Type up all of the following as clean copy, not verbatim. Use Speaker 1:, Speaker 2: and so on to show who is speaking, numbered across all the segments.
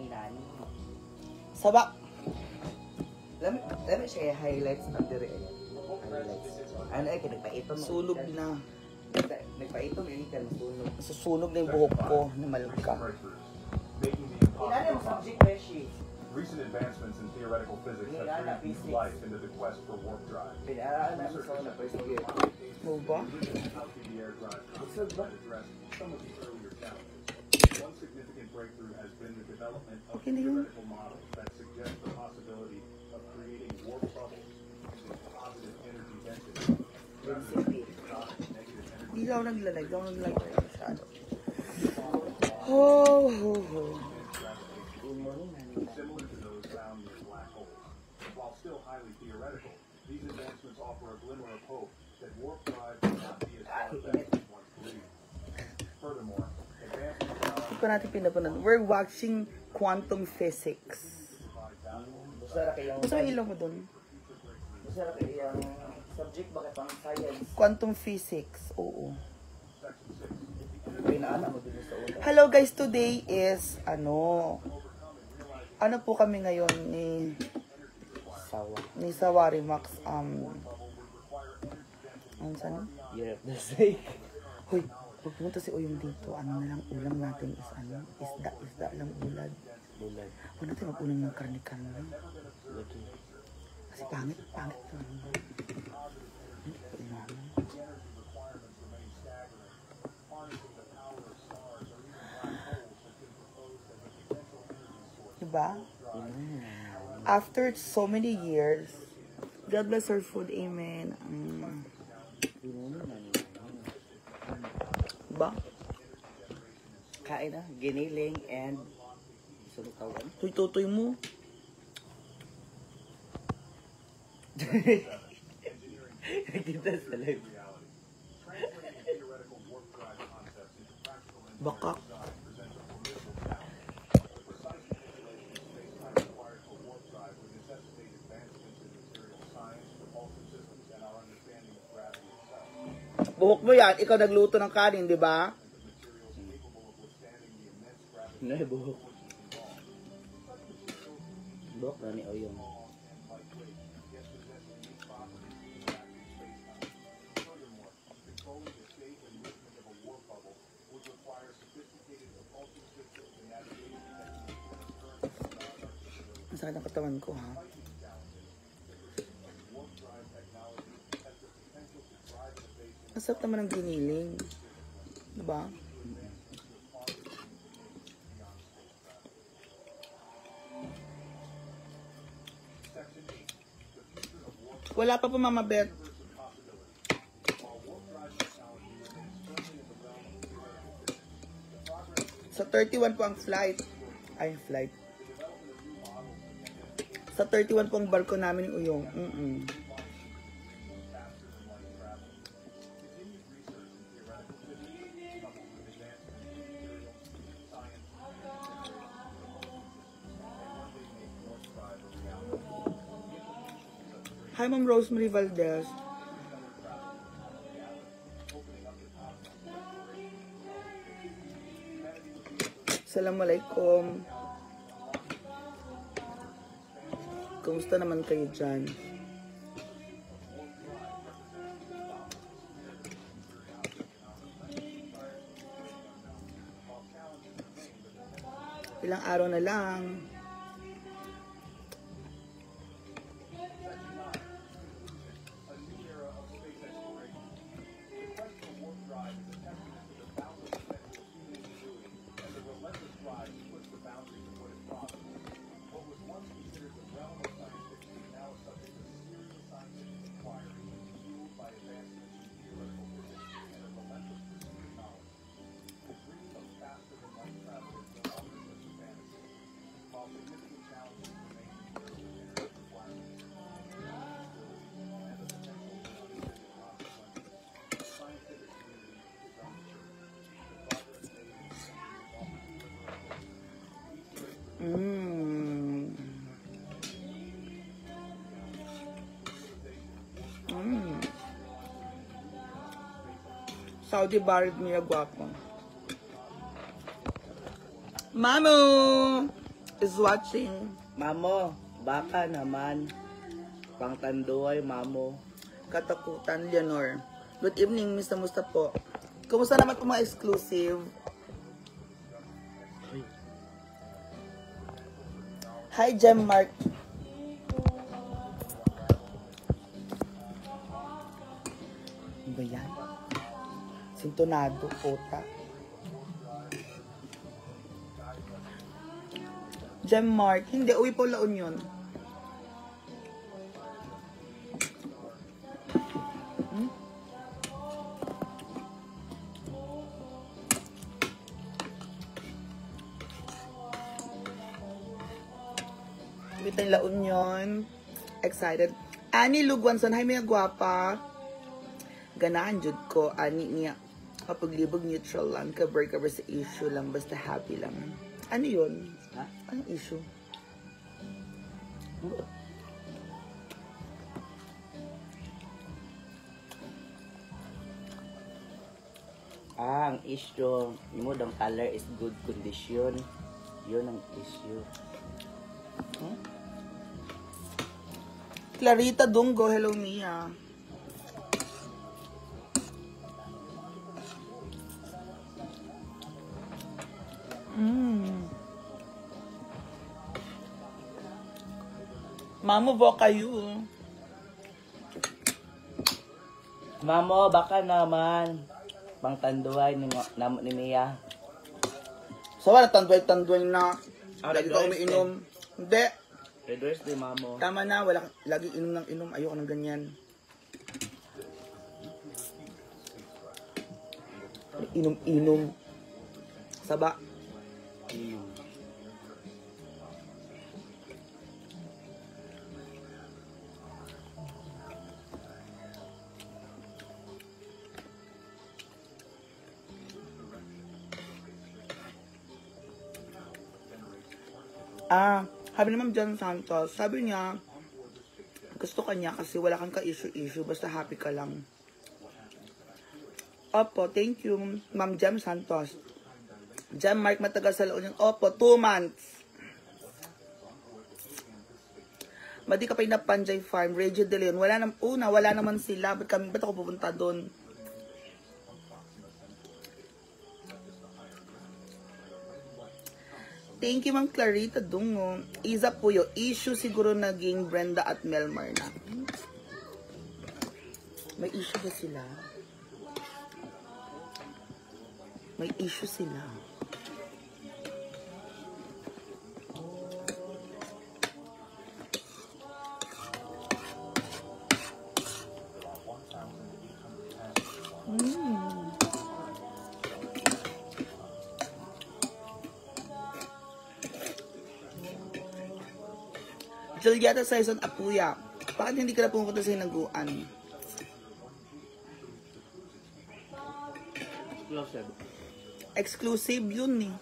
Speaker 1: Nani. Sabak. Lami siya highlights under it. Ano ay kinagpaito mo? Sunog na. Nagpaito mo yun sunog. Susunog na yung buhok ko na malagka. Inano mo subject Beshi?
Speaker 2: Recent advancements in theoretical physics have breathed new life into the quest for warp drive.
Speaker 1: Pinaraan sa una first year. Mo ba?
Speaker 2: Some of the earlier challenges. One significant breakthrough has been the development of theoretical models that suggest the possibility of creating warp bubbles using positive energy density rather than negative energy.
Speaker 1: Hindi daw naglalag masyado.
Speaker 2: Similar to those found in black holes. While still highly theoretical, these advancements offer a glimmer of hope that warp drive will not be as far-fetched as once believed. Furthermore, advancements
Speaker 1: we're watching quantum physics. Basta ilaw mo dun.
Speaker 3: Basta kayang subject bakit pang science.
Speaker 1: Quantum physics, oo.
Speaker 3: Pinaala mo dun sa una.
Speaker 1: Hello guys, today is ano po kami ngayon ni Sawari Max ano sana?
Speaker 3: Year of the Snake.
Speaker 1: Hoy, pag pumunta si Uyong dito, ano na lang ulam natin is isda lang ulad. Huwag natin mag-ulam ng karne-karne. Kasi pangit to. Diba? After so many years, God bless our food, amen. Diba?
Speaker 3: Kain na, giniling and sulutawan.
Speaker 1: Tuy-tutoy mo.
Speaker 3: Kita sa live.
Speaker 1: Bakak. Buhok mo yan, ikaw nagluto ng kanin, di ba?
Speaker 3: Nay, buhok. Buhok na ni Oyong.
Speaker 1: Masakit ang katawan ko, ha? Masarap naman ang giniling. Diba? Wala pa po, Mama Beth. Sa 31 po ang flight. Ay, flight. Sa 31 po ang barko namin ng Uyong. Hi, Ma'am Rosemary Valdez. Assalamualaikum. Kumusta naman kayo dyan? Ilang araw na lang. Saudi Barid niya guwapo. Mamo is watching. Mamo, baka naman. Pangtanduay, mamo. Katakutan, Leonor. Good evening, Mr. Musta po. Kumusta naman po mga exclusive? Hi, Gem Mark. Ano ba yan? Sintonado, pota. Gem Mark. Hindi, uwi po La Union. Bitay La Union. Excited. Ani Lugwanson, hi mga gwapa. Ganahan jud ko ani niya. Kapag libog neutral lang, cover sa issue lang, basta happy lang. Ano yun? Ha? Anong issue?
Speaker 3: Ang issue, mo ang color is good condition. Yun ang issue.
Speaker 1: Clarita Dungo, hello Mia. Mamo, bo kayo.
Speaker 3: Mamo, baka naman. Pangtanduay ni Mia.
Speaker 1: So, wala, tanduay na. Lagi ka umiinom. Hindi.
Speaker 3: Red Thursday, mamo.
Speaker 1: Tama na, wala lagi inom ng inom. Ayoko ng ganyan. Inom-inom. Saba. Sabi ni Ma'am Jan Santos, sabi niya, gusto ka niya kasi wala kang ka-issue-issue, basta happy ka lang. Opo, thank you, Ma'am Jan Santos. Jan Mark, matagal sa La Union. Opo, 2 months. Madi ka pa yung Panjay Farm, Regio de Leon. Wala naman sila. Ba't ako pupunta doon? Thank you, Ma'am Clarita Dungo. Isa po yung issue siguro naging Brenda at Melmar na. May issue ba sila? May issue sila. Julieta Saison Apuya. Bakit hindi ka na pumunta sa hinaguan? Exclusive yun eh.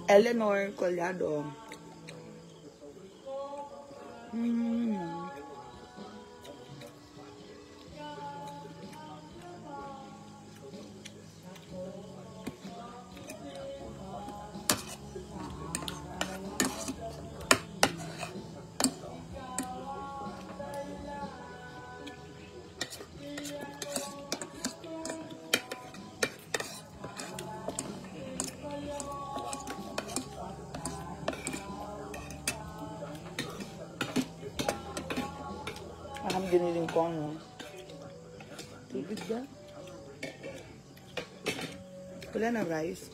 Speaker 1: Eleanor Collado. Giniling ko ano. Tubig ba? Wala na rice.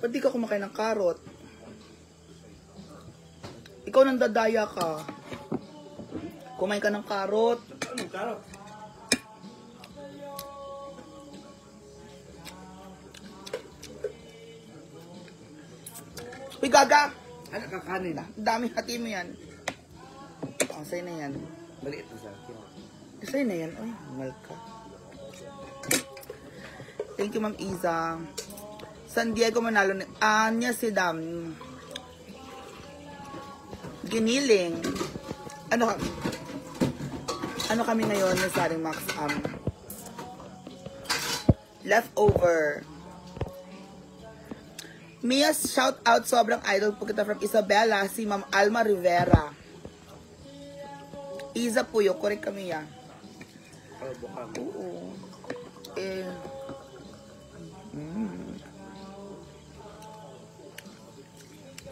Speaker 1: Ba't di ka kumakain ng karot? Ikaw nang dadaya ka. Kumain ka ng karot.
Speaker 3: Anong karot?
Speaker 1: Uy, gaga!
Speaker 3: Ano kakanin na?
Speaker 1: Daming hati mo yan. Sa'yo na yan.
Speaker 3: Maliit na sa akin.
Speaker 1: Sa'yo na yan. Uy, mal ka. Thank you, Ma'am Iza. San Diego Manalo. Anya Sidam. Giniling. Ano kami ngayon ni Saring Max? Leftover. Mia, shout out, sobrang idol po kita from Isabela, si Ma'am Alma Rivera. Iza Puyo, correct kami yan. Oo.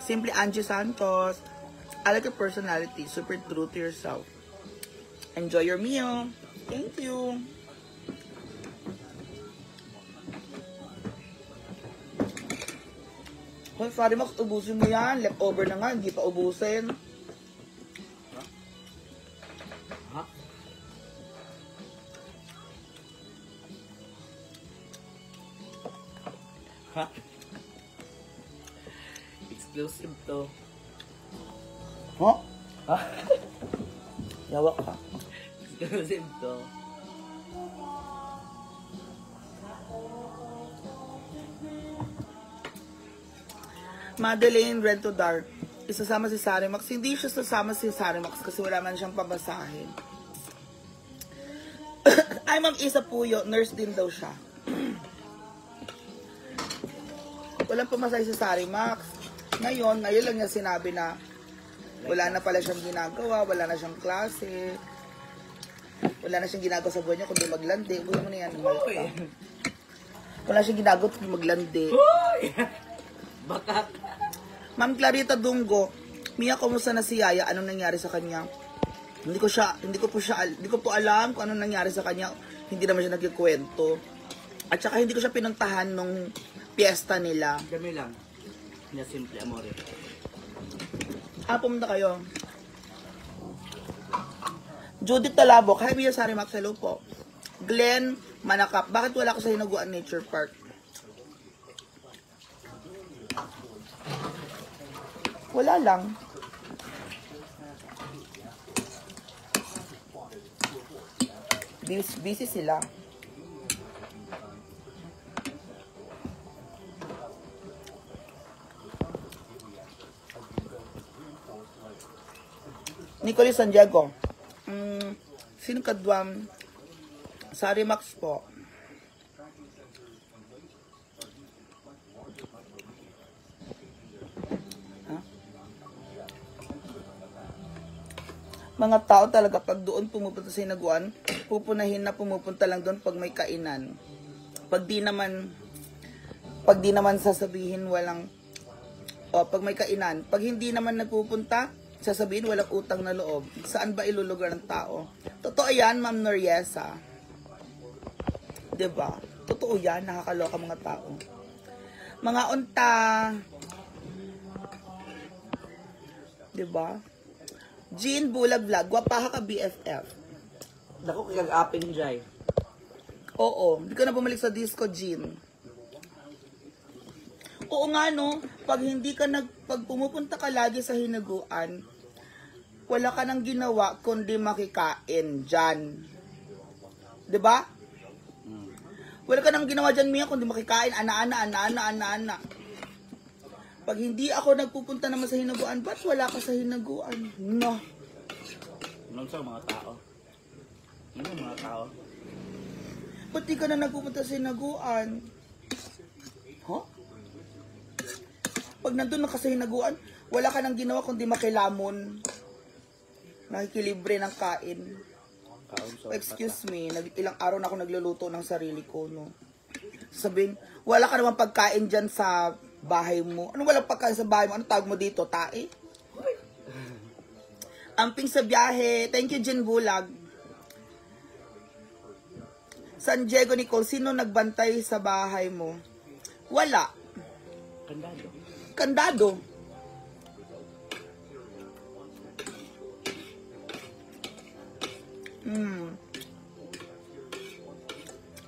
Speaker 1: Simply Angie Santos. I like your personality, super true to yourself. Enjoy your meal. Thank you. Hoy, sorry Max, ubusin mo yan. Leftover na nga, hindi pa ubusin.
Speaker 3: Ha? Ha? Exclusive to.
Speaker 1: Huh? Ha? Yawa ka.
Speaker 3: Exclusive to.
Speaker 1: Madeline Red to Dark. Isasama si Sarimax. Hindi siya sasama si Sarimax kasi wala man siyang pabasahin. Ay, Ma'am Isa Puyo. Nurse din daw siya. Walang pamasahe si Sarimax. Ngayon lang niya sinabi na wala na pala siyang ginagawa, wala na siyang klase, wala na siyang ginagawa sa buhay niya kundi maglandi. Uy mo na yan. Wala siyang ginagawa kundi maglandi.
Speaker 3: Bakak.
Speaker 1: Ma'am Clarita Dungo, Mia, kumusta na si Yaya? Anong nangyari sa kanya? Hindi ko po alam kung anong nangyari sa kanya. Hindi naman siya nagkikwento. At saka hindi ko siya pinuntahan nung piyesta nila.
Speaker 3: Dami lang. Na simple amore.
Speaker 1: Pumunta kayo. Judith Talabok, hi Mia Sarimax, hello po. Glenn Manakap, bakit wala ka sa Hinaguan Nature Park? Wala lang. Busy sila. Nicolas Santiago. Sino kadwam? Sarimax po. Mga tao talaga pag doon pumupunta sa Hinaguan, pupunahin na pumupunta lang doon pag may kainan. Pag di naman sasabihin walang pag may kainan, pag hindi naman nagpupunta, sasabihin walang utang na loob. Saan ba ilulugar ng tao? Totoo yan, Ma'am Noriesa. 'Di ba? Totoo yan, nakakaloka mga tao. Mga unta. 'Di ba? Jean Bulag Vlog, gwapaha ka BFF.
Speaker 3: Dako kag-aping jay.
Speaker 1: Oo, hindi ka na bumalik sa disco, Jean. Oo nga no, pag pumupunta ka lagi sa Hinaguan, wala ka nang ginawa kundi makikain dyan. 'Di ba? Wala ka nang ginawa dyan, Mia, kundi makikain, ana-ana. Pag hindi ako nagpupunta naman sa Hinaguan, ba't wala ka sa Hinaguan? No.
Speaker 3: Ano sa mga tao? Ano mga tao?
Speaker 1: Ba't di ka na nagpupunta sa Hinaguan? Huh? Pag nandun na ka sa Hinaguan, wala ka nang ginawa kundi makilamon. Nakikilibre ng kain. Excuse me, ilang araw na ako nagluluto ng sarili ko, no? Sabihin, wala ka naman pagkain dyan sa bahay mo. Ano walang pagkain sa bahay mo? Ano tawag mo dito? Tae? Amping sa biyahe. Thank you, Jen Bulag. San Diego Nicole, sino nagbantay sa bahay mo? Wala. Kandado.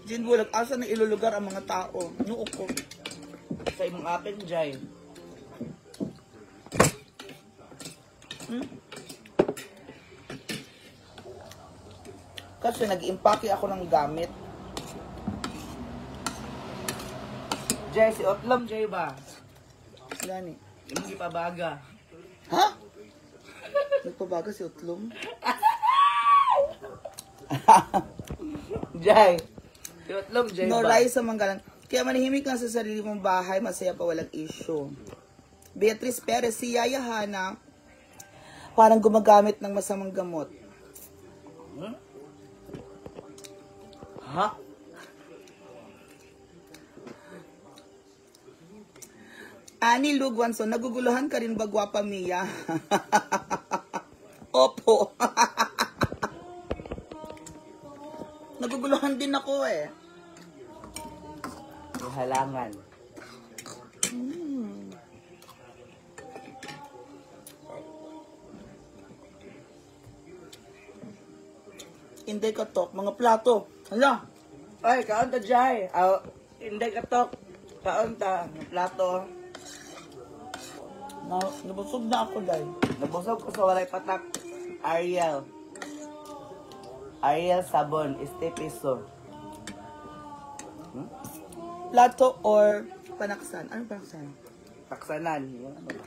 Speaker 1: Jen Bulag, asa na ilulugar ang mga tao? Noo ko.
Speaker 3: Sa imong aping jay.
Speaker 1: Kasi nag-impake ako ng gamit.
Speaker 3: Jay, si Otlom, Jay ba?
Speaker 1: Gani.
Speaker 3: Yung gipabaga.
Speaker 1: Ha? Nagpabaga si Utlong?
Speaker 3: Jay. Si Otlom, Jay
Speaker 1: No
Speaker 3: ba?
Speaker 1: rise sa manggalan. Kaya manahimik lang sa sarili mong bahay, masaya pa walang issue. Beatrice Perez, si Yaya Hana, parang gumagamit ng masamang gamot.
Speaker 3: Ha?
Speaker 1: Annie Lugwanson, naguguluhan ka rin ba, Gwapa Mia? Opo. Naguguluhan din ako eh.
Speaker 3: May halangan.
Speaker 1: Hindi ka tok, mga plato. Hala,
Speaker 3: Ay, kaon ta, Jay. Hindi ka tok. Kaon ta. Plato.
Speaker 1: nabusog na ako dahil.
Speaker 3: Nabusog ko sa walay patak. Ariel. Ariel sabon. Este piso.
Speaker 1: Plato or panaksan? Anong panaksan?
Speaker 3: Taksanan. Yan, ano ba?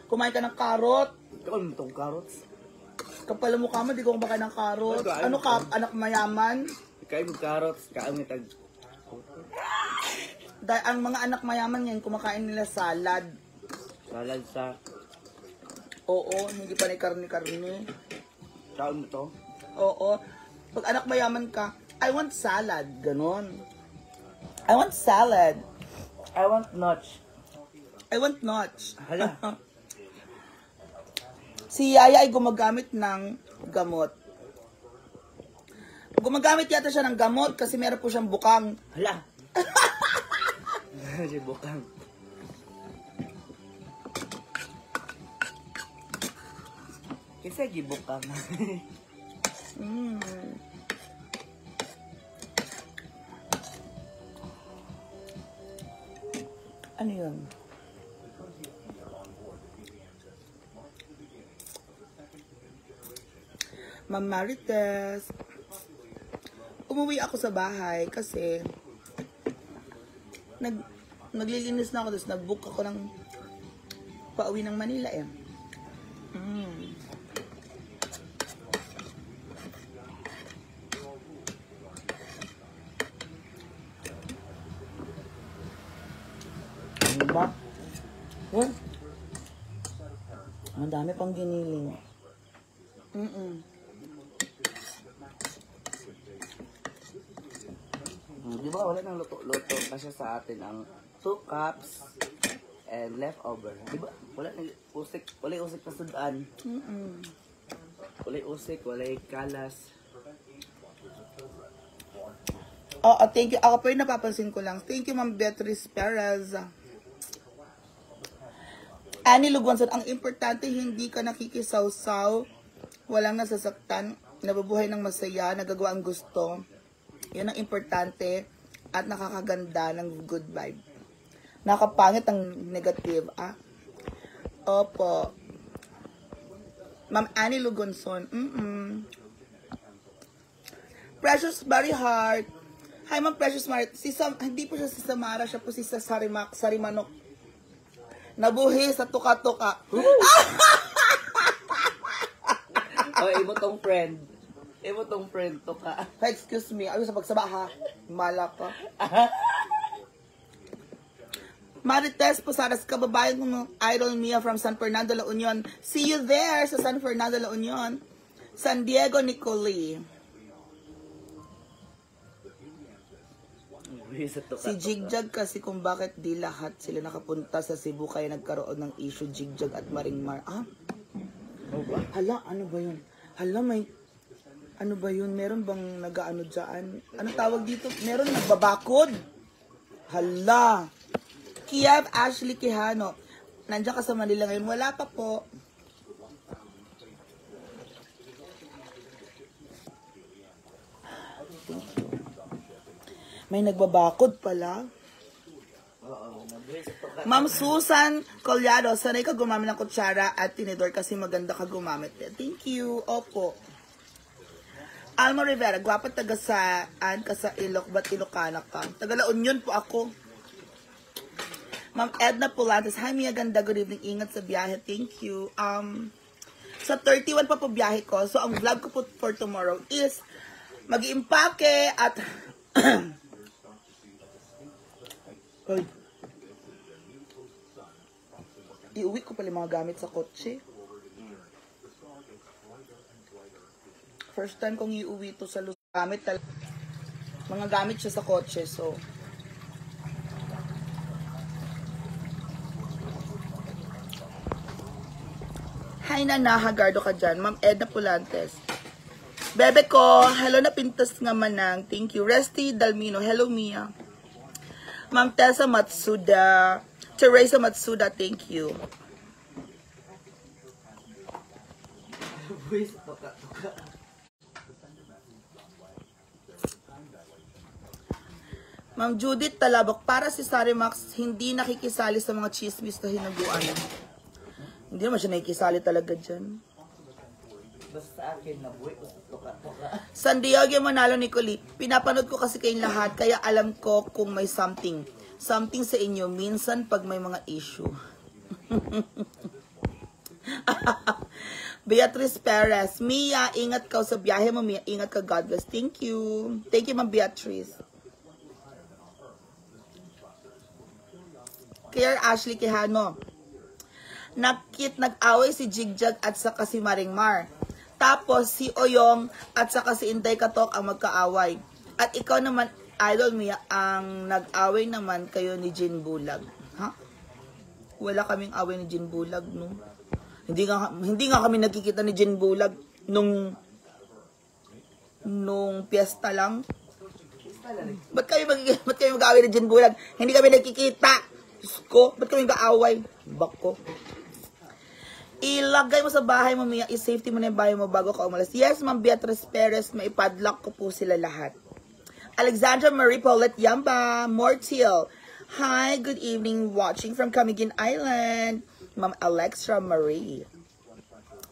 Speaker 1: Kumain ka ng karot.
Speaker 3: Kaon mo itong carrots.
Speaker 1: Kapal mo ka mo, di ko kumakain ng karot. Ano ka, anak mayaman?
Speaker 3: Kain mo carrots. Kain mo tag...
Speaker 1: Dahil ang mga anak mayaman yan, kumakain nila salad.
Speaker 3: Salad sa...
Speaker 1: Oo, hindi pa ni karne-karne.
Speaker 3: Kaon mo to.
Speaker 1: Oo. Pag anak mayaman ka, I want salad. Ganon. I want salad.
Speaker 3: I want notch.
Speaker 1: I want notch.
Speaker 3: Hala.
Speaker 1: Si Yaya ay gumagamit ng gamot. Gumagamit yata siya ng gamot kasi meron po siyang bukang.
Speaker 3: Hala. Si Bukang. Kasi gibukang.
Speaker 1: Ano yun? Ma'am Marites, umuwi ako sa bahay kasi naglilinis na ako, tapos nag-book ako ng pauwi ng Manila eh. Ano ba? Huh? Madami pang giniling.
Speaker 3: Di ba wala nang luto-luto kasi sa atin ang 2 cups and leftover. Di ba? Wala nang usik, wala usik na sudan. Wala usik, wala kalas.
Speaker 1: Oo, thank you. Ako po yung napapansin ko lang. Thank you, Ma'am Beatrice Perez. Annie Lugonson, ang importante hindi ka nakikisawsaw, walang nasasaktan, nabubuhay ng masaya, nagagawa ang gusto. Yan ang importante at nakakaganda ng good vibe. Nakapangit ang negative, ah. Opo. Ma'am Annie Lugonson, Precious Barry Heart. Hi, Ma'am Precious Mart. Hindi po siya si Samara, siya po si Sarimanok. Nabuhi sa tuka-tuka.
Speaker 3: Oh, imo tong friend. Imo tong friend to ka.
Speaker 1: Excuse me, ayun sa pagsaba ha. Mala ka. Marites Posadas, kababayan ng Idol Mia from San Fernando, La Union. See you there sa San Fernando, La Union. San Diego, Nicoli. Si Jigjag kasi kung bakit di lahat sila nakapunta sa Cebu kaya nagkaroon ng issue Jigjag at Maringmar. Ah? Hala, ano ba yun? Hala, may... Ano ba yun? Meron bang nag-ano dyan? Ano tawag dito? Meron nagbabakod? Hala. Kiev Ashley Quijano. Nandiyan ka sa Manila ngayon. Wala pa po. May nagbabakod pala. Ma'am Susan Collado, sanay ka gumamit ng kutsara at tinidor kasi maganda ka gumamit. Thank you. Opo. Alma Rivera, gwapa taga saan ka sa Ilok, ba't Ilocana ka? Taga La Union po ako.
Speaker 4: Ma'am Edna Pulantes, hi Mia Ganda, good evening, ingat sa biyahe, thank you. Sa 31 pa po biyahe ko, so ang vlog ko po for tomorrow is mag-iimpake at Hoy. Iuwi ko pala mga gamit sa kotse. First time kong iuwi to sa gamit talaga. Mga gamit siya sa kotse, so hi Nana, hagardo ka dyan. Ma'am Edna Pulantes. Bebe ko, hello na pintas nga manang. Thank you. Resty Dalmino, hello Mia. Ma'am Tessa Matsuda. Teresa Matsuda, thank you. Ma'am Judith Talabok, para si Sarimax, hindi nakikisali sa mga chismis na hinaguan. Hindi naman siya nakikisali talaga dyan.
Speaker 3: Basta sa akin, nabuhay ko sa tuka-tuka.
Speaker 4: San Diego Manalo Nicoli, pinapanood ko kasi kayong lahat, kaya alam ko kung may something sa inyo, minsan pag may mga issue. Beatrice Perez, Mia, ingat ka sa biyahe mo, Mia, ingat ka, God bless. Thank you. Thank you, Ma'am Beatrice. Claire Ashley Quijano, nag-away si Jigjag at saka si Maringmar. Tapos si Oyong at saka si Inday Katok ang magkaaway. At ikaw naman, Idol Mia, ang nag-away naman kayo ni Jin Bulag. Ha? Wala kaming away ni Jin Bulag, no? Hindi nga kami nakikita ni Jin Bulag nung piyesta lang. Ba't kayo mag-away ni Jin Bulag? Hindi kami nakikita. Diyos ko, ba't kami mag-away? Bako. Ilagay mo sa bahay mo, Mia. I-safety mo na yung bahay mo bago ka umalis. Yes, Ma'am Beatrice Perez, maipadlock ko po sila lahat. Alexandra Marie Paulette Yamba, Mortil. Hi, good evening. Watching from Camiguin Island. Ma'am Alexa Marie.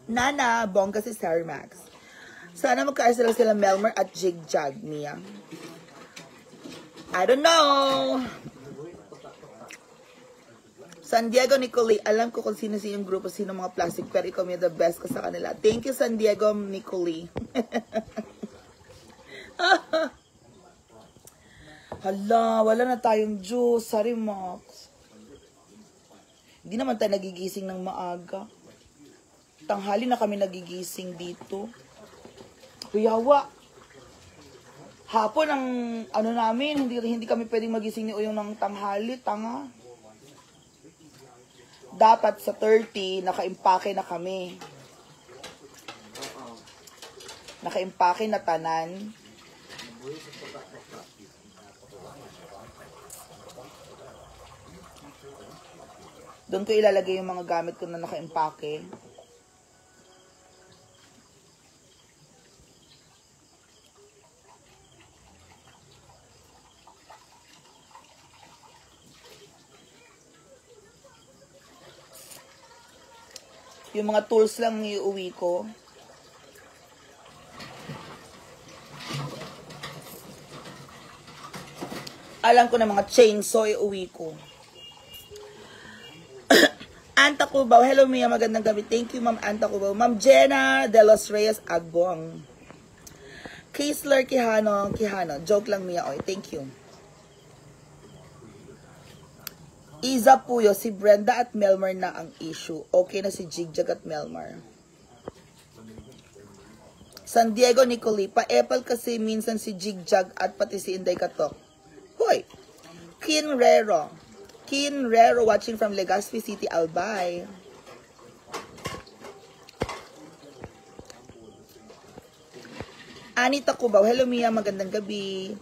Speaker 4: Nana, bongga si Sarimax. Sana magkaayos lang sila Melmer at Jigjag, Mia. I don't know. San Diego Nicoli, alam ko kung sino yung grupo, sino mga plastic, pero ikaw may the best ka sa kanila. Thank you, San Diego Nicoli. Hala, wala na tayong juice. Sorry, Max. Hindi naman tayo nagigising ng maaga. Tanghali na kami nagigising dito. Kuyawa. Hapon ang ano namin, hindi kami pwedeng magising ni Uyong ng tanghali, tanga. Dapat sa 30, nakaimpake na kami. Nakaimpake na tanan. Doon ko ilalagay yung mga gamit ko na nakaimpake. Yung mga tools lang iuwi ko. Alam ko na mga chainsaw iuwi ko. Anta Cubao. Hello, Mia. Magandang gabi. Thank you, Ma'am Anta Cubao. Ma'am Jenna de los Reyes Agbong. Kisler Quijano. Joke lang, Mia. Oy, thank you. Iza Puyo, si Brenda at Melmar na ang issue. Okay na si Jigjag at Melmar. San Diego Nicoli, pa-epal kasi minsan si Jigjag at pati si Inday Katok. Hoy! Kinrero watching from Legazpi City, Albay. Anita Cubao, hello Mia, magandang gabi.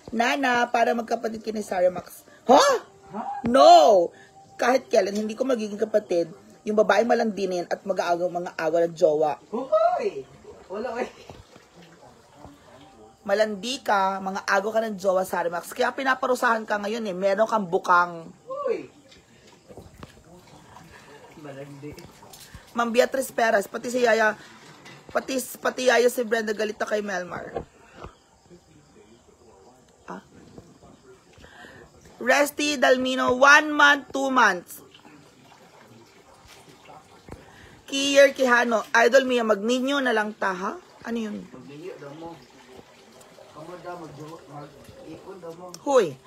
Speaker 4: Nana, para magkapatid kini Sarimax. Ha? No! Kahit kailan, hindi ko magiging kapatid yung babaeng malandinin at mag-aagaw mga agaw ng jowa.
Speaker 3: Hoy! Wala, oy.
Speaker 4: Malandi ka, mga agaw ka ng jowa, Sarimax. Kaya pinaparusahan ka ngayon eh. Meron kang bukang.
Speaker 3: Hoy! Malandi.
Speaker 4: Ma'am Beatrice Perez, pati si Yaya, pati Yaya si Brenda galit na kay Melmar. Resty Dalmino, 1 month, 2 months. Kiyer Kihano, Idol Mia, mag-ninyo na lang ta, ha? Ano yun?
Speaker 1: Magbili daw mo. Kamu daw, mag-ipon daw mo.
Speaker 4: Huy.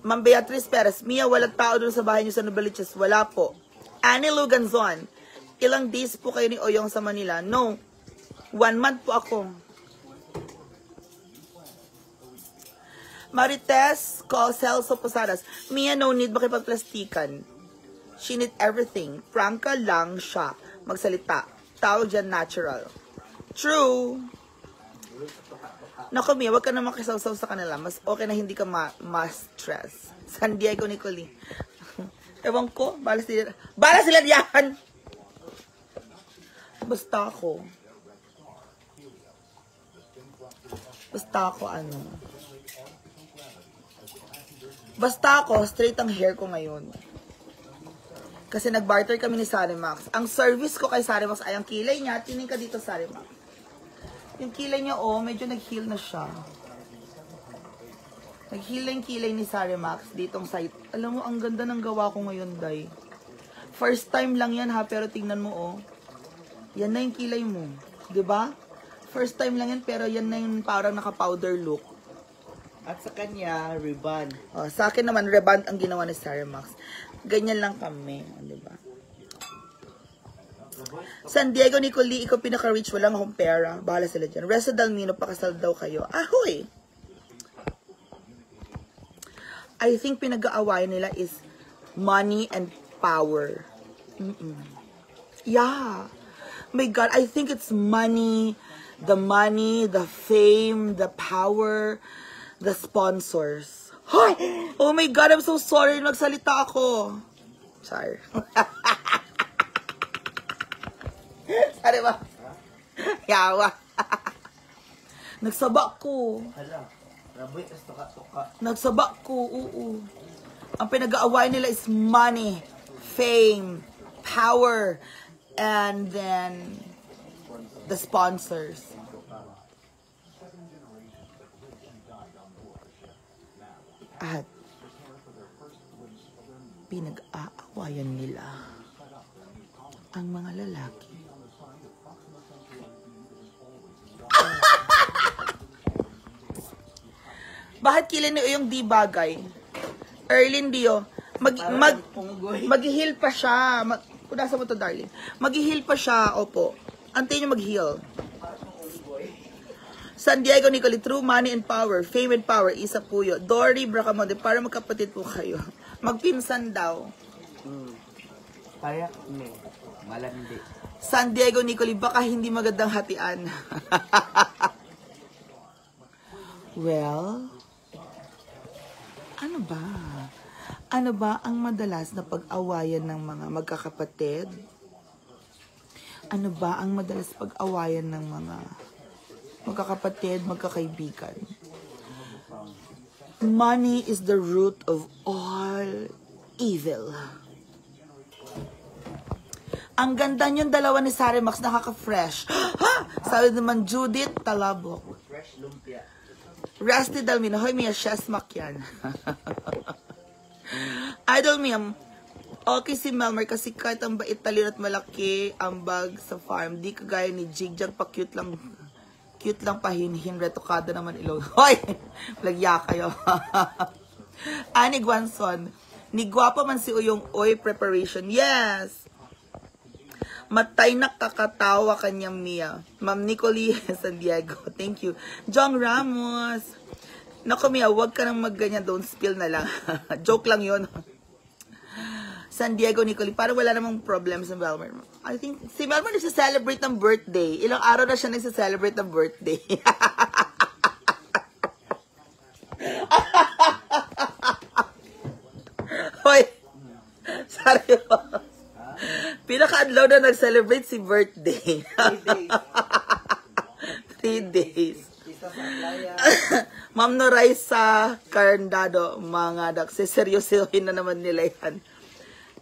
Speaker 4: Ma'am Beatrice Perez, Mia, walang tao doon sa bahay niyo sa Novaliches. Wala po. Annie Luganzon, ilang days po kayo ni Oyong sa Manila? No. 1 month po ako. Marites Celso Posadas, Mia, no need makipagplastikan. She need everything. Franca lang siya magsalita. Tawag dyan natural. True. Naku, Mia, wag ka na makisawsaw sa kanila. Mas okay na hindi ka ma-stress. San Diego Nicoli. Ewan ko, bala sila diyan! Basta ako, straight ang hair ko ngayon. Kasi nag-barter kami ni Sarimax. Ang service ko kay Sarimax ay ang kilay niya. Tining ka dito, Sarimax. Yung kilay niya, medyo nag-heal na siya. Nag-heal na yung kilay ni Sarimax ditong side. Alam mo, ang ganda ng gawa ko ngayon, Day. First time lang yan, ha? Pero tingnan mo, yan na yung kilay mo. 'Di ba? First time lang yan, pero yan na yung parang naka-powder look.
Speaker 1: At sa kanya, ribbon.
Speaker 4: Sa akin naman, reband ang ginawa ni Sarimax. Ganyan lang kami, di ba? San Diego Nicoli, ikaw pinaka-rich, walang akong pera. Bahala sila dyan. Resta Dalmino, pakasal daw kayo. Ahoy! I think pinag-aawayan nila is money and power. Yeah. My God, I think it's money, the fame, the power, the sponsors. Hoy! Oh my God, I'm so sorry. Nagsalita ako. Sorry. Sorry ba? Yawa. Nagsabak ko.
Speaker 1: Hala, raboy, tas tuka-tuka.
Speaker 4: Nagsabak ko, oo. Ang pinag-aaway nila is money, fame, power, and then the sponsors. At pinag-aawayan nila ang mga lalaki. Bakit kilay niyo yung di bagay? Erlyn Dio, mag-heal pa siya. Nasa mo to, darling. Mag-heal pa siya, opo. Antayin niyo mag-heal. San Diego Nicoli, true money and power, fame and power, isa puyo. Dory Bracamonte, para magkapatid po kayo. Magpinsan daw.
Speaker 1: Kaya, malandi.
Speaker 4: San Diego Nicoli, baka hindi magandang hatian. Well, ano ba? Ano ba ang madalas na pag-awayan ng mga magkakapatid? Ano ba ang madalas pag-awayan ng mga magkakapatid, magkakaibigan? Money is the root of all evil. Ang ganda niyong dalawa ni Sarimax, nakaka-fresh. Ha! Sabi naman Judith Talabok.
Speaker 1: Fresh lumpia.
Speaker 4: Rusty Dalmino, hoy Mia, Shesmak yan. Idol Mia, okay si Melmer kasi kahit ang bait, talino at malaki ang bag sa farm. Di kagaya ni Jigjag, pa cute lang pahinhin, retokada naman ilong. Hoy! Lagya kayo. Ani Guanson, ni guwapo man si Uyong Oy preparation. Yes! Matay na kakatawa kanyang Mia. Ma'am Nicoli San Diego. Thank you. Jong Ramos. Naku Mia, wag ka nang magganyan. Don't spill na lang. Joke lang yun. San Diego Nicoli. Parang wala namang problem sa Melmer. I think si Melmer nagsa-celebrate ng birthday. Ilang araw na siya nagsa-celebrate ng birthday. Hoy. Sorry po. Pinaka-adlaw na nag-celebrate si birthday. 3 days. Ma'am Noray sa Carndado, mga dak, seryosohin na naman nila yan.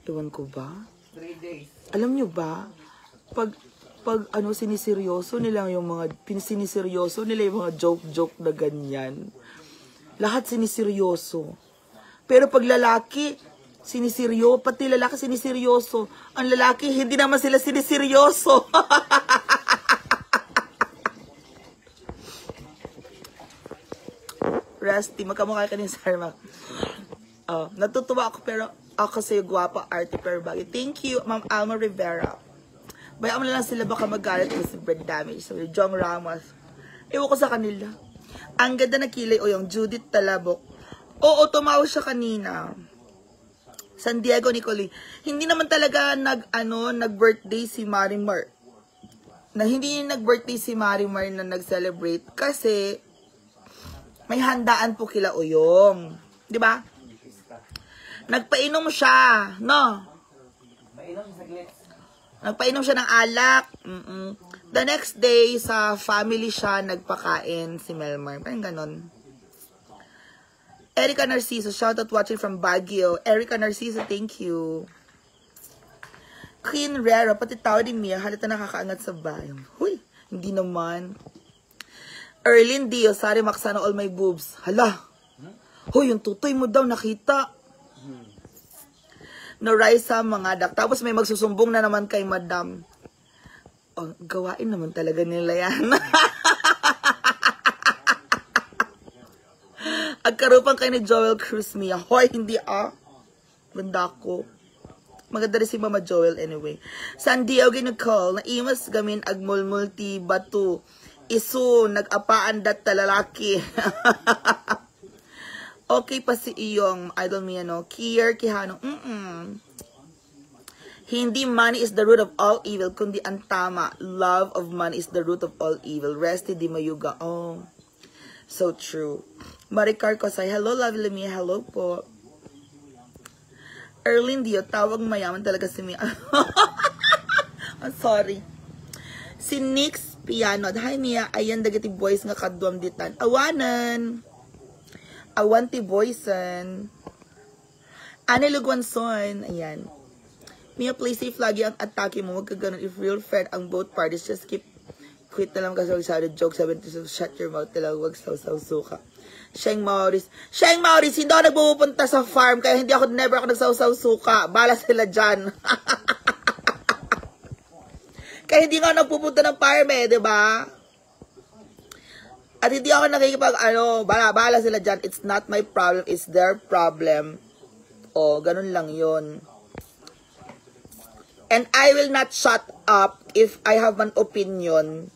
Speaker 4: Ewan ko ba?
Speaker 1: 3 days.
Speaker 4: Alam nyo ba, pag siniseryoso nila yung mga joke na ganyan. Lahat siniseryoso. Pero pag lalaki, pati lalaki siniseryoso. Ang lalaki, hindi naman sila siniseryoso. Rusty, magkamukha ka ni Sarma. Natutuwa ako pero ako sa'yo guwapa, arte pero bagay. Thank you, Ma'am Alma Rivera. Bayaan mo na lang sila baka magalit mo si Brad Damage. Sabi, Jong Ramos. Ewan ko sa kanila. Ang ganda na kilay o yung Judith Talabok. Oo, tumawag siya kanina. San Diego Nicole. Hindi naman talaga nag-birthday si Marimar. Hindi nag-birthday si Marimar na nag-celebrate kasi may handaan po kila Uyong. 'Di ba? Nagpainom siya, no? Nagpainom siya ng alak. The next day, sa family siya nagpakain si Melmar. Parang ganon. Erica Narciso, shoutout watching from Baguio. Erica Narciso, thank you. Queen Rero, pati tao din Mia, halata nakakaangat sa bayan. Huy, hindi naman. Erlyn Dio, sorry maksana all my boobs. Hala. Huy, yung tutoy mo daw nakita. Noraisa mga dak. Tapos may magsusumbong na naman kay madam. Oh, gawain naman talaga nila yan. Agkarupan kayo ni Joel Cruz Mia. Hoy, hindi Banda ko. Maganda rin si Mama Joel anyway. San Diego Nicole, na imas gamin agmulmulti batu. Isu, nag-apaan dat talalaki. Okay pa si Iyong, idol Mia, no? Kier, Kihano, Hindi money is the root of all evil, kundi ang tama. Love of money is the root of all evil. Resty di mayuga. Oh, so true. Maricar Kosay, hello, lovely Mia, hello po. Erlyn Dio, tawag mayaman talaga si Mia. I'm sorry. Si Nix Piano, hi Mia, ayan dagiti boys nga kadwam ditan. Awanan. Awanti boysen. Ane Lugwanson, ayan. Mia, play safe lagi ang atake mo. Huwag ka ganun. If real friend ang both parties, just keep quit na lang kasi magsarad joke. 70 shut your mouth talaga. Huwag saw-saw-suka. Sheng Maurice, hindi ako nagpupunta sa farm kaya never ako nagsaw-saw-suka. Bala sila dyan. Kaya hindi ako nagpupunta ng farm diba? At hindi ako bala sila dyan. It's not my problem, it's their problem. Ganun lang yun. And I will not shut up if I have an opinion.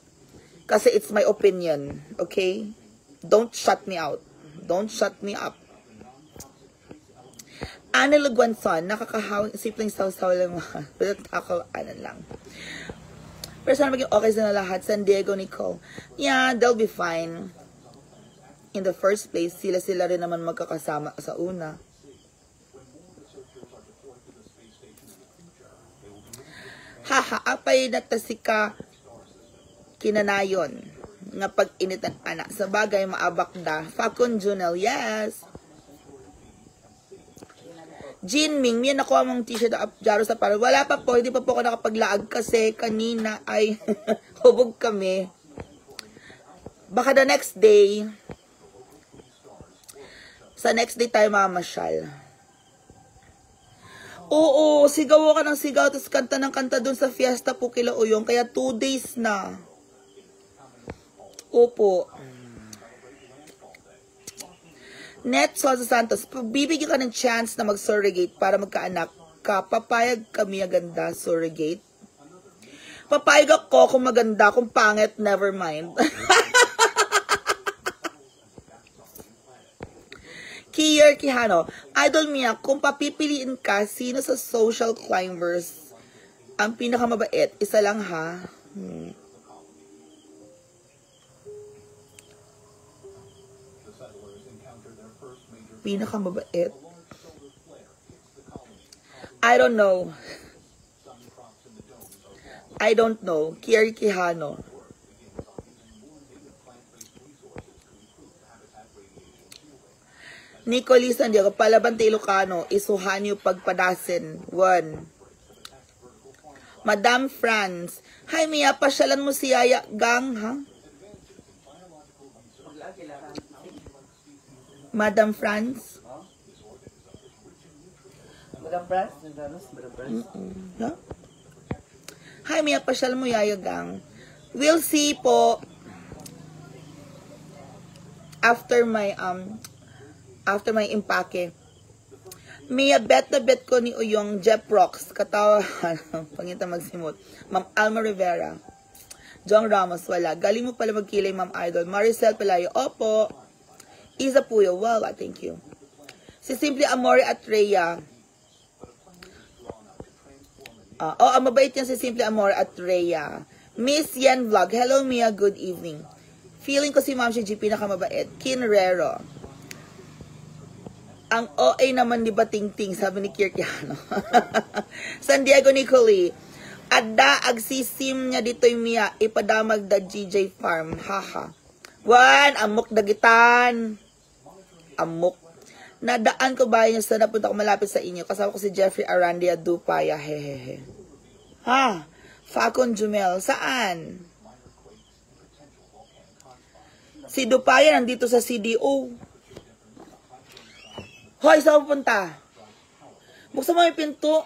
Speaker 4: Kasi it's my opinion. Okay? Don't shut me out. Don't shut me up. Ana Lugwanson, nakakahawing simpleng saw-saw lang mga. Pero lang. Pero sana maging okay sa lahat. San Diego Nicole. Yeah, they'll be fine. In the first place, sila rin naman magkakasama sa una. Haha, apay natasika kinanayon nga pag-initan anak. Sa bagay maabak da. Fakon Junel, yes. Jinming, may nakuha mong t-shirt at jaro sa para. Wala pa po, hindi pa po ako nakapaglaag kasi kanina ay hubog kami. Baka the next day, sa next day tayo mamasyal. Oo, sigaw ka ng sigaw, tapos kanta ng kanta dun sa fiesta po kila Uyong, kaya 2 days na. Opo. Net Sosa Santos, bibigyan ka ng chance na mag-surrogate para magkaanak ka, papayag kami aganda, surrogate. Papayag ako kung maganda, kung pangit, never mind. Kier Kihano, idol Mia, kung papipiliin ka, sino sa social climbers ang pinakamabait? Isa lang ha. Pinakamabait? I don't know. I don't know. Kier Kihano. Nicolis Sandiago, Palabante Ilocano, Isuhanyo Pagpadasin, 1. Madam Franz, hi Mia, pasyalan mo si Yaya Gang, ha? Madam Franz?
Speaker 3: Madam Press? Madam Press?
Speaker 4: Yeah? Hi, Mia, pasyal mo yayagang. We'll see po after my impake. Mia, bet na bet ko ni Uyong Jeff Rocks. Katawa, pangita magsimot. Ma'am Alma Rivera. Jong Ramos, wala. Galing mo pala magkilay, Ma'am Idol. Maricel Pelayo, opo. Isa Puyo, well, thank you. Si Simply Amore at Rhea. Ang mabait yan si Simply Amore at Rhea. Miss Yen Vlog, hello Mia, good evening. Feeling ko si Ma'am si GP nakamabait. Kinrero. Ang OA naman di ba Ting-Ting, sabi ni Kirkiano. San Diego Nicoli. Adda agsisim niya dito'y Mia, ipadamag da GJ Farm. Haha. Wan, amok dagitan. Amok. Nadaan ko ba niya sa napunta ko malapit sa inyo. Kasama ko si Jeffrey Arandia Dupaya. Hehehe. Ha? Facon Jumel. Saan? Si Dupaya nandito sa CDO. Hoy, saan pupunta? Buksan mo yung pinto.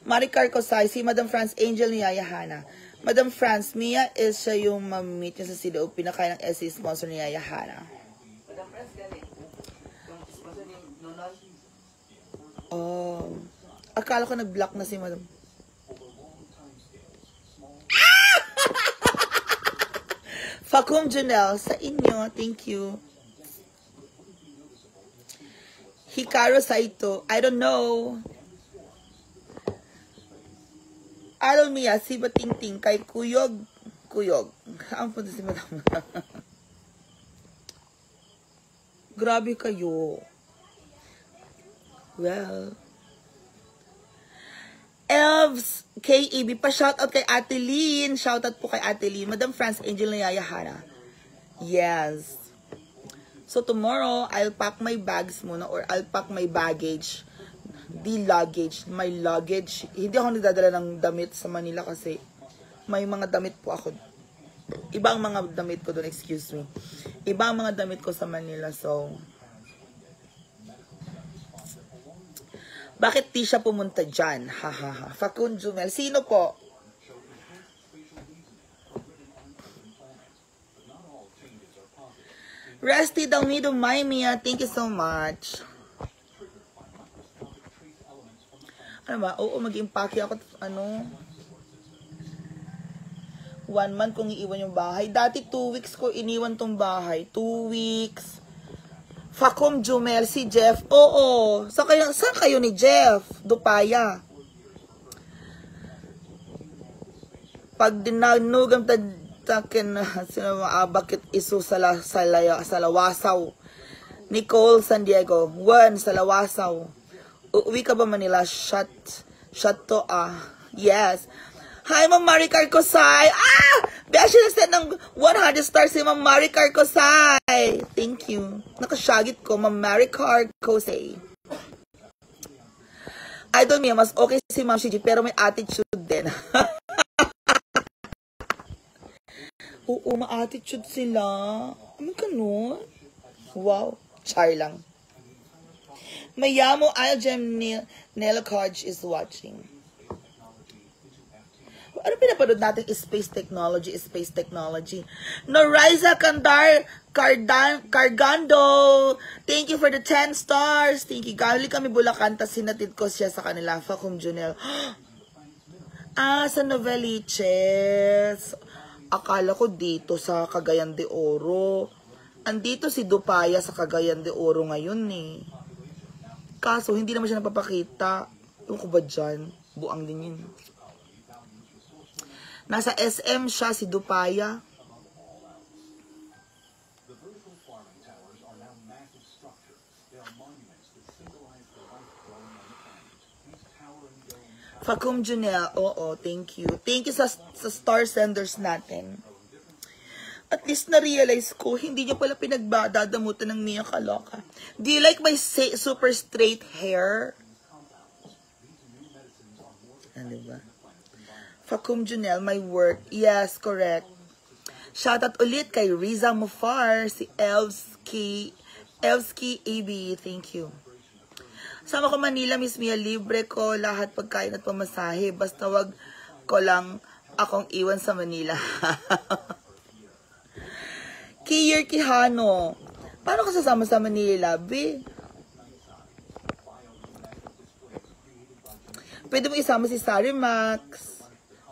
Speaker 4: Maricar Kosay, si Madam France Angel ni Yaya Hana. Madam France, Mia is siya yung mamit niya sa CDO. Pinakain ng SC sponsor ni Yaya Hana.
Speaker 3: Madam Press, gani. Yung sponsor ni Nonon.
Speaker 4: Oh. Akala ko nag-block na si Madam. Facum Janelle, sa inyo. Thank you. Hikaru Saito, I don't know. Alam Mia, si Batingting kay Kuyog. Ang punta si Madam. Grabe kayo. Well. Elves, KEB, pa-shoutout kay Ate Lynn. Shoutout po kay Ate Lynn. Madam France Angel na Yayahara. Yes. So tomorrow, I'll pack my bags muna or I'll pack my baggage. My luggage. Hindi ako nagdadala ng damit sa Manila kasi may mga damit po ako. Iba ang mga damit ko doon, excuse me. Iba ang mga damit ko sa Manila, so bakit di siya pumunta dyan? Hahaha. Facun Jumel. Sino po? Rusty Dalmido Maimia. Thank you so much. Ano ba? Oo, mag-impake ako. 1 month kong iiwan yung bahay. Dati 2 weeks ko iniwan tong bahay. 2 weeks. Facum Jumel, si Jeff. Oo. Saan kayo ni Jeff? Dupaya. Pag dinanugam takin bakit isu sa Lawasaw. Nicole San Diego. 1 sa Lawasaw. Uuwi ka ba Manila? Shut to Yes. Hi, Ma'am Maricar Kosay. Beshi nag-send ng 100 stars si Ma'am Maricar Kosay. Thank you. Nakasyagit ko, Ma'am Maricar Kosay. Idol Mia, mas okay si Ma'am Shiji, pero may attitude din. Oo, ma-attitude sila. Ano ka nun? Wow. Char lang. Mayamo Aljem Nela Codge is watching. Ano pinapanood natin? Space technology. Noriza Cargando. Thank you for the 10 stars. Thank you. Galing kami Bulacan, tas sinatid ko siya sa kanila. Facum Junel. Sa Noveliches. Akala ko dito sa Cagayan de Oro. Andito si Dupaya sa Cagayan de Oro ngayon eh. Kaso, hindi naman siya napapakita. Yung ko ba dyan? Buang din yun. Nasa SM siya, si Dupaya. Facum Junel, oo, thank you. Thank you sa star senders natin. At least na-realize ko, hindi niya pala pinagbadadamutan ng Mia Kaloka. Do you like my super straight hair? Ano ba? Facum Junel, my work. Yes, correct. Shoutout ulit kay Riza Mufar, si Elvski AB. Thank you. Sama ko Manila, Miss Mia, libre ko lahat pagkain at pamasahe. Basta wag ko lang akong iwan sa Manila. Kiyer Quijano, paano ka sasama sa Manila, be? Pwede mo isama si Sari Max.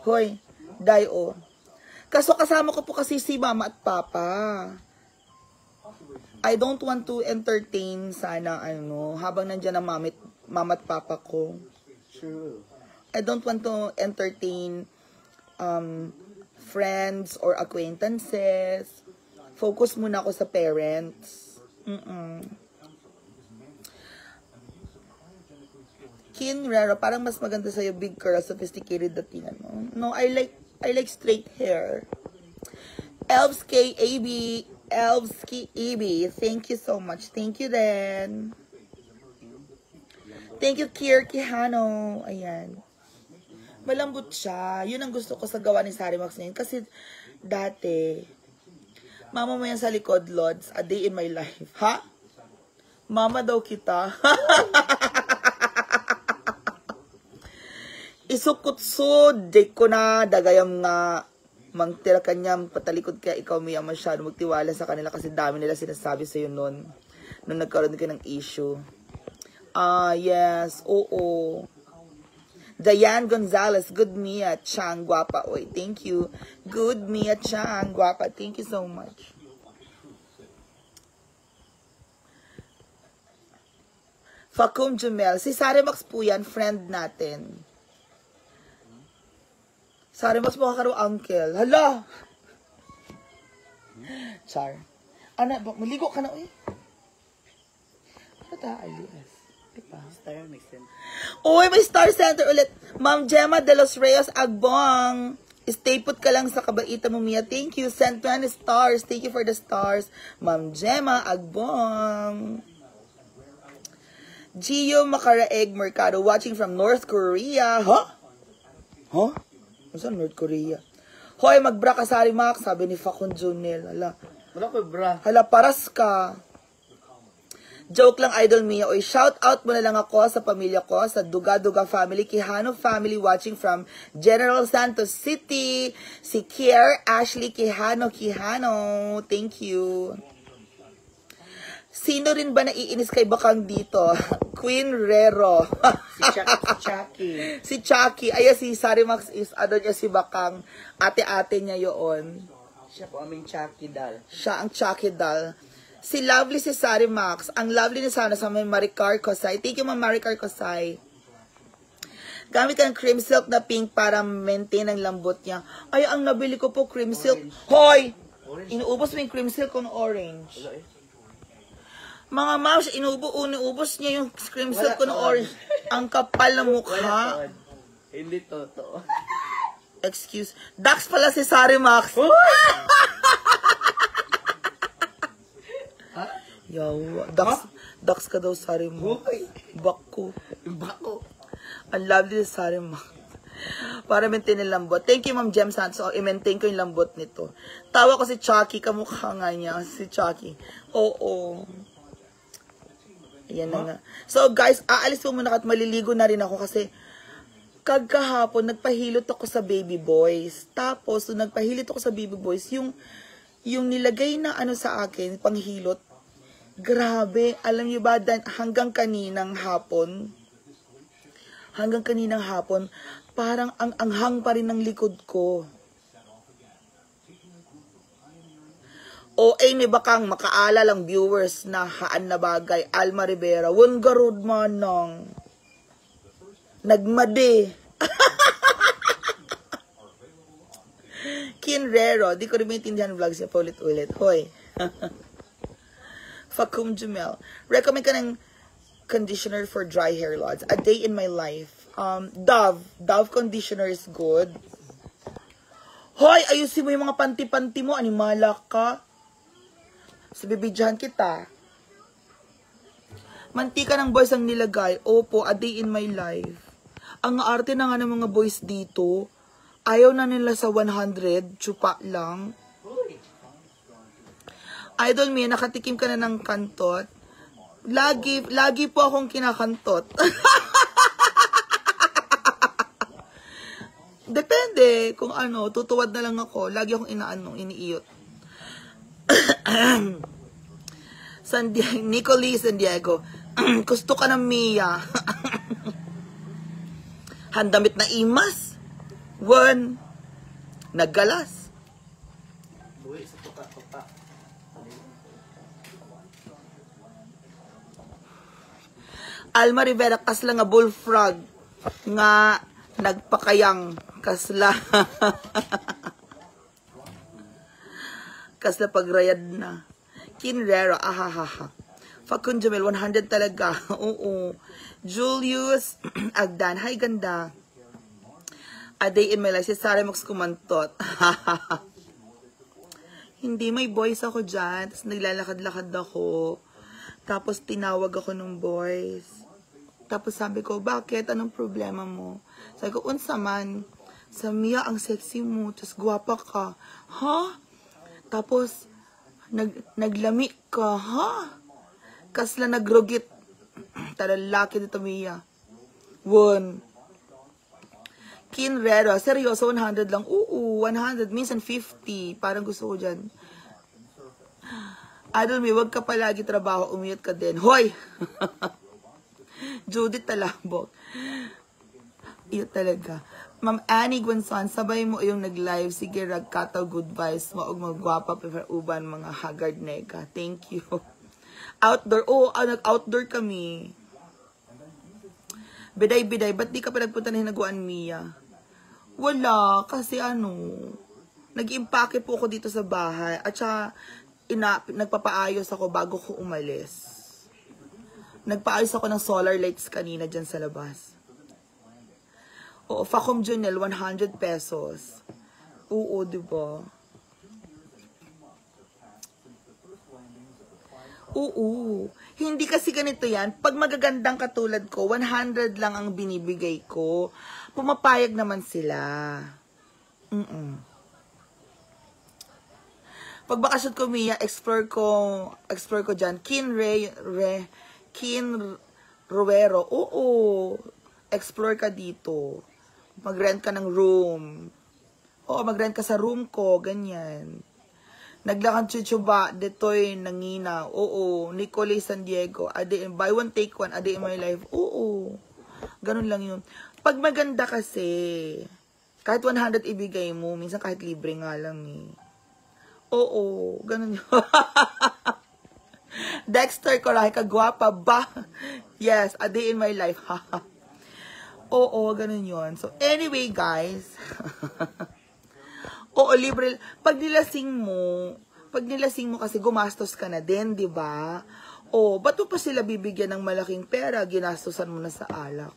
Speaker 4: Hoy, Dayo. Kaso kasama ko po kasi si Mama at Papa. I don't want to entertain sana habang nandiyan ang mama at papa ko.
Speaker 3: True.
Speaker 4: I don't want to entertain friends or acquaintances. Focus muna ako sa parents. Kin Rero, parang mas maganda sa'yo, big girl, sophisticated datingan mo. No, I like straight hair. Elves K.A.B. Elvski EB, thank you so much. Thank you then. Thank you, Kier Quijano. Ayan. Malambot siya. Yun ang gusto ko sa gawa ni Sari Max ngayon. Kasi dati, mama mo yan sa likod, Lods. A day in my life. Ha? Mama daw kita. Isukutsud. Day ko na. Dagayam nga. Mangtira kanyang patalikod kaya ikaw Mia masyado magtiwala sa kanila kasi dami nila sinasabi sa'yo noon nung nagkaroon ka ng issue. Yes, oo. Diane Gonzalez, good Mia Chang, guapa. Oy, thank you. Good Mia Chang, guapa. Thank you so much. Facum Jumel, si Sari Max po yan, friend natin. Sari Max makakaro uncle. Hala! Char. Ana, maligo ka na, uy. Ano ta, alias? Diba?
Speaker 3: Star Center.
Speaker 4: Uy, may Star Center ulit. Ma'am Gemma de los Reyes Agbong. Stay put ka lang sa kabaitan mo, Mia. Thank you. Send 20 stars. Thank you for the stars. Ma'am Gemma Agbong. Gio Macaraeg Mercado watching from North Korea. Huh? Huh? Saan North Korea? Hoy, magbra ka Sari Max, sabi ni Facon Junel. Hala.
Speaker 3: Wala ko, bra.
Speaker 4: Hala, paras ka. Joke lang, Idol Mia. Oy, shout out mo na lang ako sa pamilya ko, sa Duga-Duga family, Quijano family watching from General Santos City. Si Kier Ashley Quijano. Thank you. Sino rin ba naiinis kay Bakang dito? Queen Rero.
Speaker 3: Si Chucky.
Speaker 4: Si Chucky. Ay, si Sari Max is, niya si Bakang. Ate-ate niya yun.
Speaker 3: Siya po aming Chucky doll.
Speaker 4: Siya ang Chucky doll. Si Lovely si Sari Max. Ang lovely niya sana sa may Maricar Kosay. Thank you, Ma'am Maricar Kosay. Gamit ka ng cream silk na pink para maintain ang lambot niya. Ay, ang nabili ko po cream silk. Hoy! Inuubos mo yung cream silk kung orange.
Speaker 3: Wala eh.
Speaker 4: Mga mouse, inuubos niya yung cream silk ko ng orange. Ang kapal na mukha.
Speaker 3: Hindi totoo.
Speaker 4: Excuse. Dax pala si Sari Max. Yawa. Dax ka daw, Sari Max. Bako. Ang lovely ni Sari Max. Para maintain yung lambot. Thank you, Ma'am Jem Santos. I-maintain ko yung lambot nito. Tawa ko si Chucky. Kamukha nga niya. Si Chucky. Oo. Ayan na nga. So, guys, aalis po muna at maliligo na rin ako kasi kagkahapon, nagpahilot ako sa Baby Boys. Tapos, nung nagpahilot ako sa Baby Boys, yung nilagay na sa akin, panghilot, grabe, alam niyo ba, hanggang kaninang hapon, parang ang anghang pa rin ng likod ko. O ay ni Bakang makaala lang viewers na haan na bagay. Alma Rivera, won garod manang. Nagmade. Kinrero, di ko rin maintindihan vlog siya paulit-ulit. Hoy. Facum Jumel. Recommend ka ng conditioner for dry hair, Lods. A day in my life. Dove conditioner is good. Hoy, ayusin mo yung mga panty-panty mo. Animala ka. So, bibidyahan kita. Mantika ng boys ang nilagay. Opo, a day in my life. Ang arte na nga ng mga boys dito, ayaw na nila sa 100, tsupa lang. Idol Mia, nakatikim ka na ng kantot. Lagi po akong kinakantot. Depende kung ano, tutuwad na lang ako. Lagi akong iniiyot. Nicolee San Diego. Gusto ka ng Mia. Handamit na imas. One. Naggalas.
Speaker 3: Buwi sa tuka-tuka.
Speaker 4: Alma Rivera, kasla nga bullfrog. Nga nagpakayang. Kasla. Kasla pagrayad na. Kinrera, ahahaha. Fakun Jamil, 100 talaga. Oo. Julius Agdan, hi ganda. A day in my life, si Sarah Mox kumantot. Hindi, may boys ako dyan. Tapos naglalakad-lakad ako. Tapos tinawag ako ng boys. Tapos sabi ko, bakit? Anong problema mo? Sabi ko, unsa man. Sa Mia, ang sexy mo. Tapos gwapa ka. Ha? Tapos, naglami ka. Ha? Kasla nagrugit. Talalaki dito, Mia. One. Kinrera. Seryoso, 100 lang. Oo, 100. Minsan 50. Parang gusto ko dyan. Idol, may wag ka palagi trabaho. Umiyot ka din. Hoy! Judith Talambok. Iyo talaga. Ma'am Annie Gonzon, sabay mo yung nag-live. Sige, ragkataw, good vibes. Maog magwapa, prefer uban, mga haggard neka. Thank you. Outdoor. Oh, nag-outdoor kami. Biday, ba't di ka pa nagpunta na hinaguan, Mia? Wala, kasi nag-impake po ako dito sa bahay. At saka, nagpapaayos ako bago ko umalis. Nagpaayos ako ng solar lights kanina dyan sa labas. Oo, Facom Junel, 100 pesos. Oo, diba? Oo. Hindi kasi ganito yan. Pag magagandang katulad ko, 100 lang ang binibigay ko. Pumapayag naman sila. Pag bakasyon ko, Mia, explore ko dyan. Kin Ruero. Oo. Explore ka dito. Mag-rent ka ng room. Oo, mag-rent ka sa room ko. Ganyan. Naglakad chuchuba, detoy nangina. Oo, Nicolee San Diego. Buy one, take one. A day in my life. Oo. Ganun lang yun. Pag maganda kasi, kahit 100 ibigay mo, minsan kahit libre nga lang eh. Oo, ganun yun. Dexter Coraje, kagwapa ba? Yes, a day in my life. Oo, ganun yun. So, anyway, guys. Oo, libre. Pag nilasing mo kasi gumastos ka na din, di ba? O, ba't mo pa sila bibigyan ng malaking pera? Ginastosan mo na sa alak.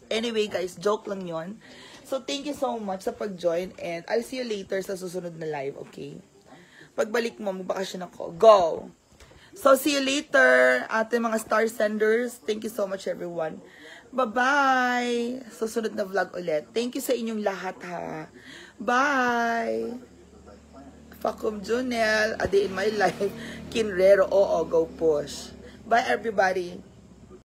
Speaker 4: Anyway, guys, joke lang yon. So, thank you so much sa pag-join and I'll see you later sa susunod na live, okay? Pagbalik mo, magbakasyon ako. Go! So, see you later, ating mga star senders. Thank you so much, everyone. Bye-bye! Susunod na vlog ulit. Thank you sa inyong lahat, ha? Bye! Facom Junel, a day in my life. Kinrero, oo, go push. Bye, everybody!